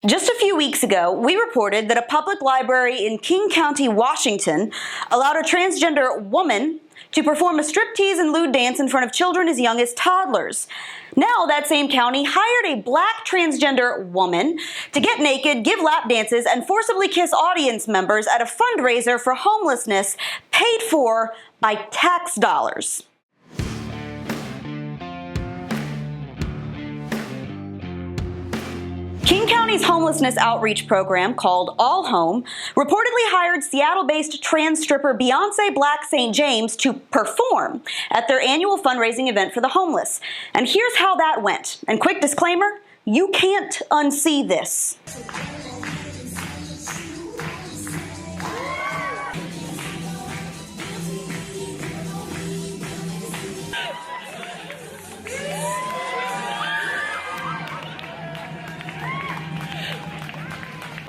Just a few weeks ago, we reported that a public library in King County, Washington, allowed a transgender woman to perform a striptease and lewd dance in front of children as young as toddlers. Now that same county hired a black transgender woman to get naked, give lap dances, and forcibly kiss audience members at a fundraiser for homelessness paid for by tax dollars. King County's homelessness outreach program, called All Home, reportedly hired Seattle-based trans stripper Beyonce Black St. James to perform at their annual fundraising event for the homeless. And here's how that went. And quick disclaimer, you can't unsee this.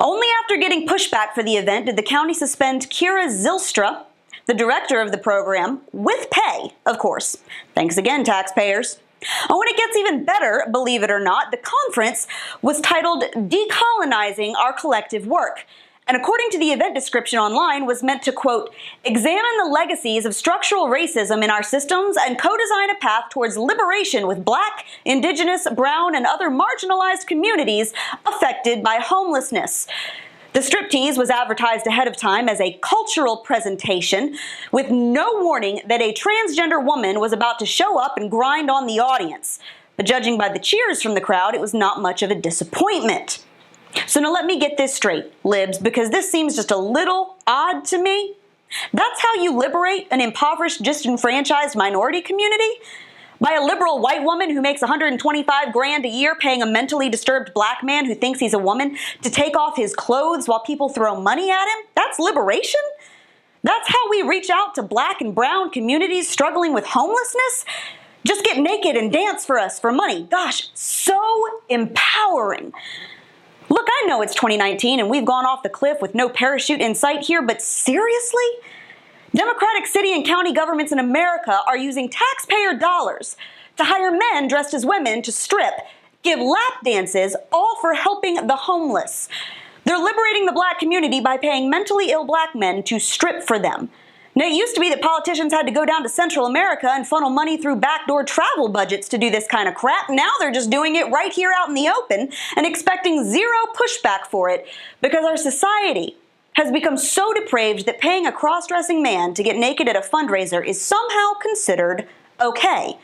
Only after getting pushback for the event did the county suspend Kira Zylstra, the director of the program, with pay, of course. Thanks again, taxpayers. And when it gets even better, believe it or not, the conference was titled Decolonizing Our Collective Work, and according to the event description online, was meant to, quote, examine the legacies of structural racism in our systems and co-design a path towards liberation with Black, Indigenous, Brown, and other marginalized communities affected by homelessness. The striptease was advertised ahead of time as a cultural presentation with no warning that a transgender woman was about to show up and grind on the audience. But judging by the cheers from the crowd, it was not much of a disappointment. So now let me get this straight, libs, because this seems just a little odd to me. That's how you liberate an impoverished, disenfranchised minority community? By a liberal white woman who makes $125 grand a year paying a mentally disturbed black man who thinks he's a woman to take off his clothes while people throw money at him? That's liberation? That's how we reach out to black and brown communities struggling with homelessness? Just get naked and dance for us for money. Gosh, so empowering. Look, I know it's 2019 and we've gone off the cliff with no parachute in sight here, but seriously? Democratic city and county governments in America are using taxpayer dollars to hire men dressed as women to strip, give lap dances, all for helping the homeless. They're liberating the black community by paying mentally ill black men to strip for them. Now, it used to be that politicians had to go down to Central America and funnel money through backdoor travel budgets to do this kind of crap. Now they're just doing it right here out in the open and expecting zero pushback for it because our society has become so depraved that paying a cross-dressing man to get naked at a fundraiser is somehow considered okay.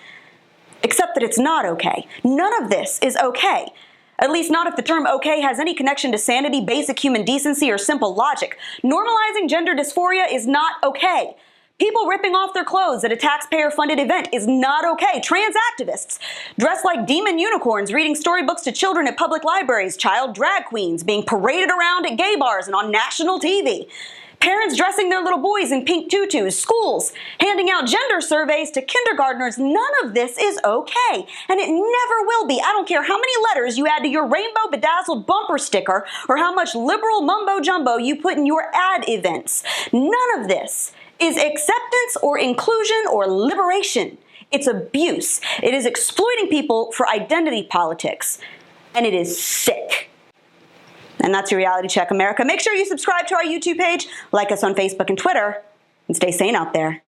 Except that it's not okay. None of this is okay. At least not if the term okay has any connection to sanity, basic human decency, or simple logic. Normalizing gender dysphoria is not okay. People ripping off their clothes at a taxpayer-funded event is not okay. Trans activists dressed like demon unicorns reading storybooks to children at public libraries, child drag queens being paraded around at gay bars and on national TV. Parents dressing their little boys in pink tutus, schools handing out gender surveys to kindergartners. None of this is okay, and it never will be. I don't care how many letters you add to your rainbow bedazzled bumper sticker or how much liberal mumbo-jumbo you put in your ad events. None of this is acceptance or inclusion or liberation. It's abuse. It is exploiting people for identity politics, and it is sick. And that's your Reality Check, America. Make sure you subscribe to our YouTube page, like us on Facebook and Twitter, and stay sane out there.